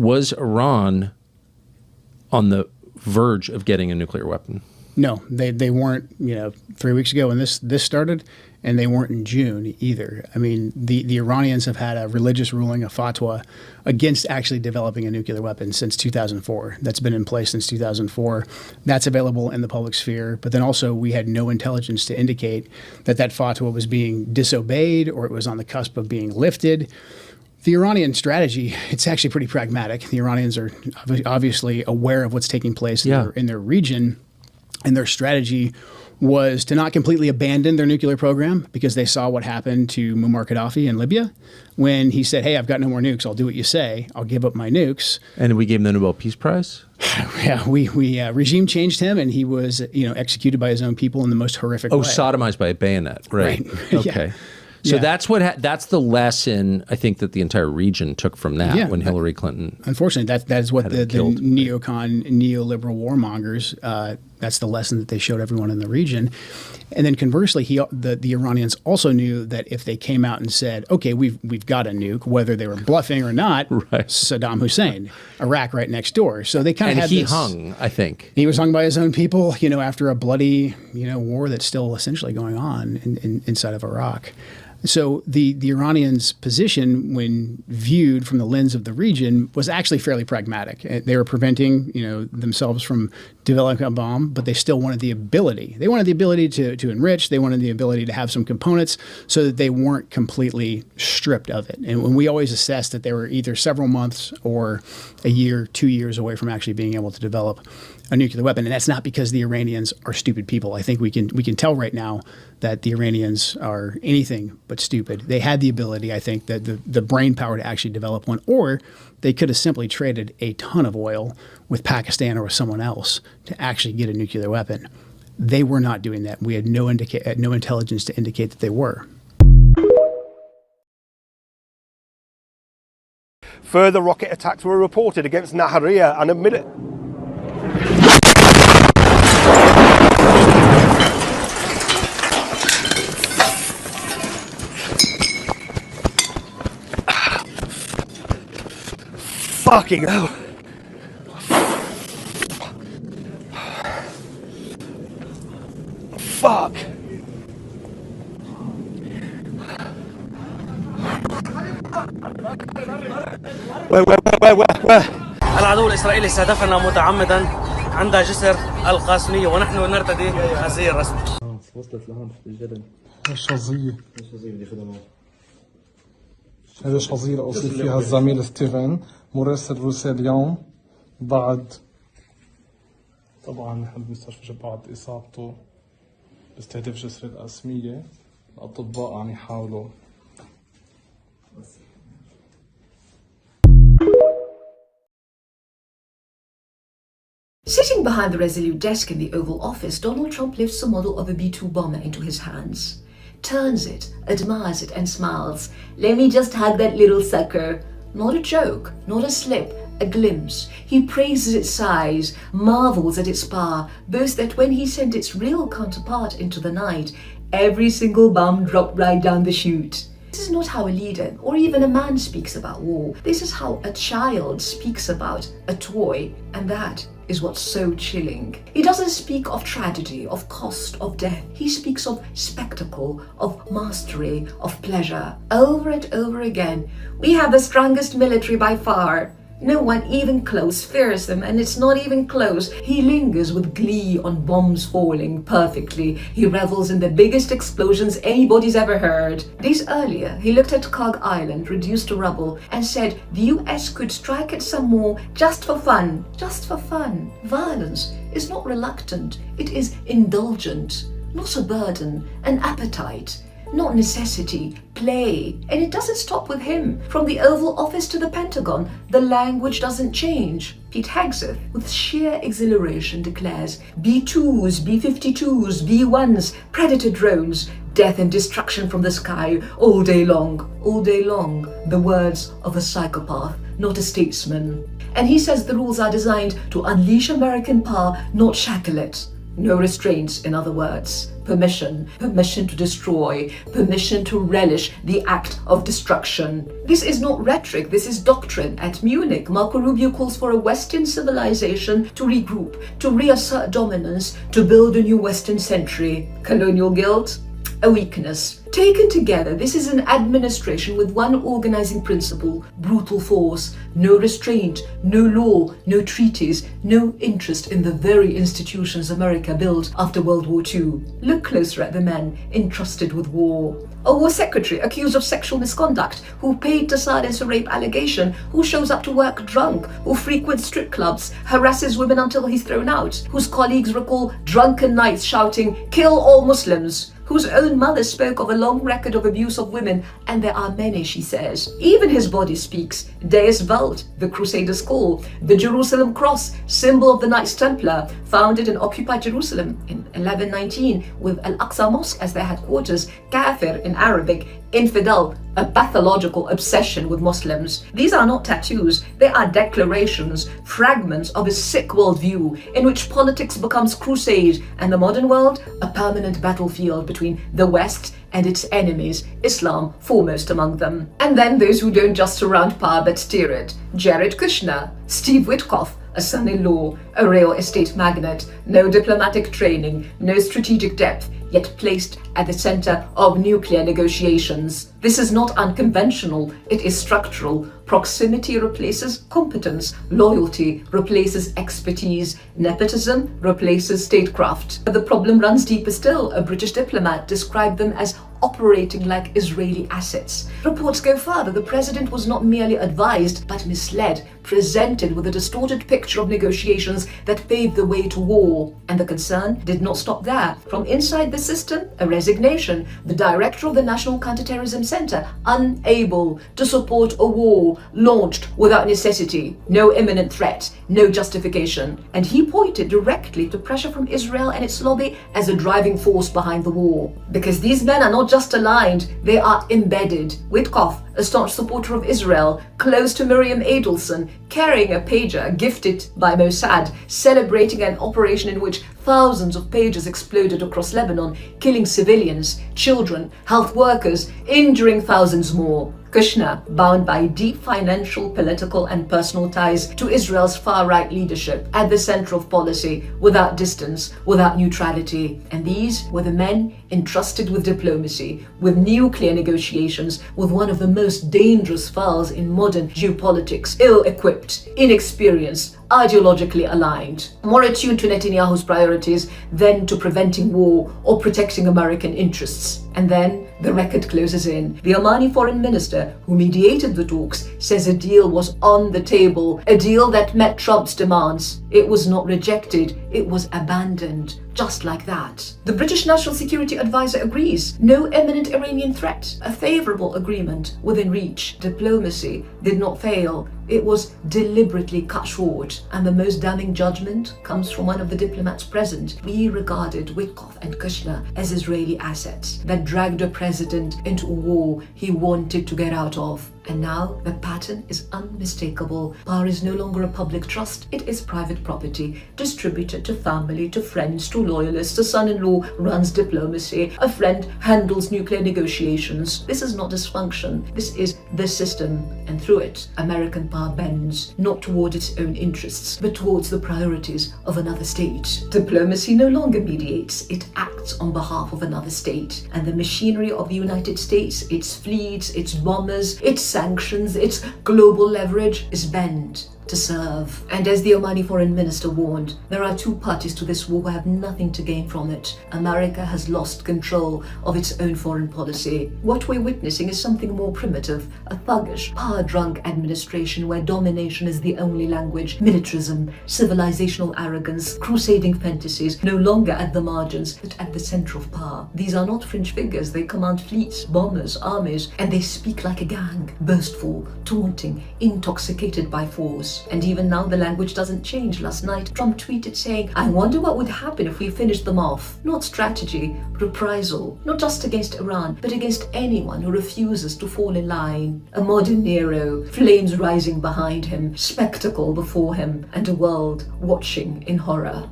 Was Iran on the verge of getting a nuclear weapon? No, they weren't, 3 weeks ago when this started, and they weren't in June either. I mean, the Iranians have had a religious ruling, a fatwa, against actually developing a nuclear weapon since 2004. That's been in place since 2004. That's available in the public sphere. But then also we had no intelligence to indicate that fatwa was being disobeyed or it was on the cusp of being lifted. The Iranian strategy, it's actually pretty pragmatic. The Iranians are obviously aware of what's taking place in their region. And their strategy was to not completely abandon their nuclear program because they saw what happened to Muammar Gaddafi in Libya when he said, hey, I've got no more nukes. I'll do what you say. I'll give up my nukes. And we gave him the Nobel Peace Prize? Yeah, we regime changed him, and he was executed by his own people in the most horrific way. Oh, sodomized by a bayonet. Right. Okay. Yeah. So that's that's the lesson I think that the entire region took from that when Hillary Clinton. Unfortunately, that is what the neocon, neoliberal warmongers. That's the lesson that they showed everyone in the region. And then conversely, the Iranians also knew that if they came out and said, "Okay, we've got a nuke," whether they were bluffing or not, Saddam Hussein, Iraq right next door. So they kind of had he hung. I think he was hung by his own people. After a bloody war that's still essentially going on inside of Iraq. So the Iranians' position, when viewed from the lens of the region, was actually fairly pragmatic. They were preventing, themselves from developing a bomb, but they still wanted the ability. They wanted the ability to enrich. They wanted the ability to have some components so that they weren't completely stripped of it. And when we always assessed that they were either several months or a year, 2 years away from actually being able to develop a nuclear weapon. And that's not because the Iranians are stupid people. I think we can tell right now that the Iranians are anything but stupid. They had the ability, I think, that the brain power to actually develop one, or they could have simply traded a ton of oil with Pakistan or with someone else to actually get a nuclear weapon. They were not doing that. We had no intelligence to indicate that they were. Further rocket attacks were reported against Nahariya and admitted. Fucking hell. Fuck. Where? العدو الإسرائيلي استهدفنا متعمدا عند جسر القاسمية ونحن نرتدي الزي الرسمي. وصلت لهون في الجبل. الشظية هذه الشظيرة أصيب فيها الزميل ستيفن مراسل روسيا اليوم بعد طبعا نحن بمستشفى بعد إصابته باستهداف جسر القاسمية. الأطباء عم يحاولوا. Sitting behind the Resolute desk in the Oval Office, Donald Trump lifts a model of a B-2 bomber into his hands, turns it, admires it, and smiles. Let me just hug that little sucker. Not a joke, not a slip, a glimpse. He praises its size, marvels at its power, boasts that when he sent its real counterpart into the night, every single bomb dropped right down the chute. This is not how a leader or even a man speaks about war. This is how a child speaks about a toy, and that is what's so chilling. He doesn't speak of tragedy, of cost, of death. He speaks of spectacle, of mastery, of pleasure. Over and over again, we have the strongest military by far. No one even close fears him, and it's not even close. He lingers with glee on bombs falling perfectly. He revels in the biggest explosions anybody's ever heard. Days earlier, he looked at Cog Island, reduced to rubble, and said the US could strike it some more just for fun. Just for fun. Violence is not reluctant, it is indulgent. Not a burden, an appetite. Not necessity, play. And it doesn't stop with him. From the Oval Office to the Pentagon, the language doesn't change. Pete Hegseth, with sheer exhilaration, declares B-2s, B-52s, B-1s, Predator drones, death and destruction from the sky all day long. All day long. The words of a psychopath, not a statesman. And he says the rules are designed to unleash American power, not shackle it. No restraints, in other words. Permission to destroy, permission to relish the act of destruction. This is not rhetoric, this is doctrine. At Munich, Marco Rubio calls for a Western civilization to regroup, to reassert dominance, to build a new Western century. Colonial guilt? A weakness. Taken together, this is an administration with one organizing principle: brutal force, no restraint, no law, no treaties, no interest in the very institutions America built after World War II. Look closer at the men entrusted with war. A war secretary accused of sexual misconduct, who paid to silence a rape allegation, who shows up to work drunk, who frequents strip clubs, harasses women until he's thrown out, whose colleagues recall drunken nights shouting, "Kill all Muslims," whose own mother spoke of a long record of abuse of women, and there are many, she says. Even his body speaks. Deus Vult, the Crusaders' call, the Jerusalem cross, symbol of the Knights Templar, founded in occupied Jerusalem in 1119 with Al-Aqsa Mosque as their headquarters, Kafir in Arabic, infidel, a pathological obsession with Muslims. These are not tattoos, they are declarations, fragments of a sick worldview in which politics becomes crusade and the modern world a permanent battlefield between the West and its enemies, Islam foremost among them. And then those who don't just surround power but steer it. Jared Kushner, Steve Witkoff, a son-in-law, a real estate magnate, no diplomatic training, no strategic depth, yet placed at the center of nuclear negotiations. This is not unconventional, it is structural. Proximity replaces competence, loyalty replaces expertise, nepotism replaces statecraft. But the problem runs deeper still. A British diplomat described them as operating like Israeli assets. Reports go further. The president was not merely advised, but misled, presented with a distorted picture of negotiations that paved the way to war. And the concern did not stop there. From inside the system, a resignation. The director of the National Counterterrorism Center, unable to support a war launched without necessity, no imminent threat, no justification. And he pointed directly to pressure from Israel and its lobby as a driving force behind the war. Because these men are not just aligned, they are embedded. Witkoff, a staunch supporter of Israel, close to Miriam Adelson, carrying a pager gifted by Mossad, celebrating an operation in which thousands of pagers exploded across Lebanon, killing civilians, children, health workers, injuring thousands more. Kushner, bound by deep financial, political and personal ties to Israel's far-right leadership, at the center of policy, without distance, without neutrality. And these were the men entrusted with diplomacy, with nuclear negotiations, with one of the most dangerous files in modern geopolitics, ill-equipped, inexperienced, ideologically aligned, more attuned to Netanyahu's priorities than to preventing war or protecting American interests. And then the record closes in. The Omani foreign minister, who mediated the talks, says a deal was on the table, a deal that met Trump's demands. It was not rejected, it was abandoned. Just like that. The British National Security Advisor agrees. No imminent Iranian threat. A favorable agreement within reach. Diplomacy did not fail. It was deliberately cut short. And the most damning judgment comes from one of the diplomats present. We regarded Witkoff and Kushner as Israeli assets that dragged a president into a war he wanted to get out of. And now the pattern is unmistakable. Power is no longer a public trust, it is private property, distributed to family, to friends, to loyalists. A son-in-law runs diplomacy, a friend handles nuclear negotiations. This is not dysfunction, this is the system. And through it, American power bends, not toward its own interests, but towards the priorities of another state. Diplomacy no longer mediates, it acts on behalf of another state. And the machinery of the United States, its fleets, its bombers, its sanctions, its global leverage is bent to serve. And as the Omani foreign minister warned, there are two parties to this war who have nothing to gain from it. America has lost control of its own foreign policy. What we're witnessing is something more primitive, a thuggish, power-drunk administration where domination is the only language, militarism, civilizational arrogance, crusading fantasies, no longer at the margins, but at the center of power. These are not fringe figures, they command fleets, bombers, armies, and they speak like a gang, boastful, taunting, intoxicated by force. And even now the language doesn't change. Last night, Trump tweeted saying, "I wonder what would happen if we finished them off." Not strategy, reprisal, not just against Iran, but against anyone who refuses to fall in line. A modern Nero, flames rising behind him, spectacle before him, and a world watching in horror.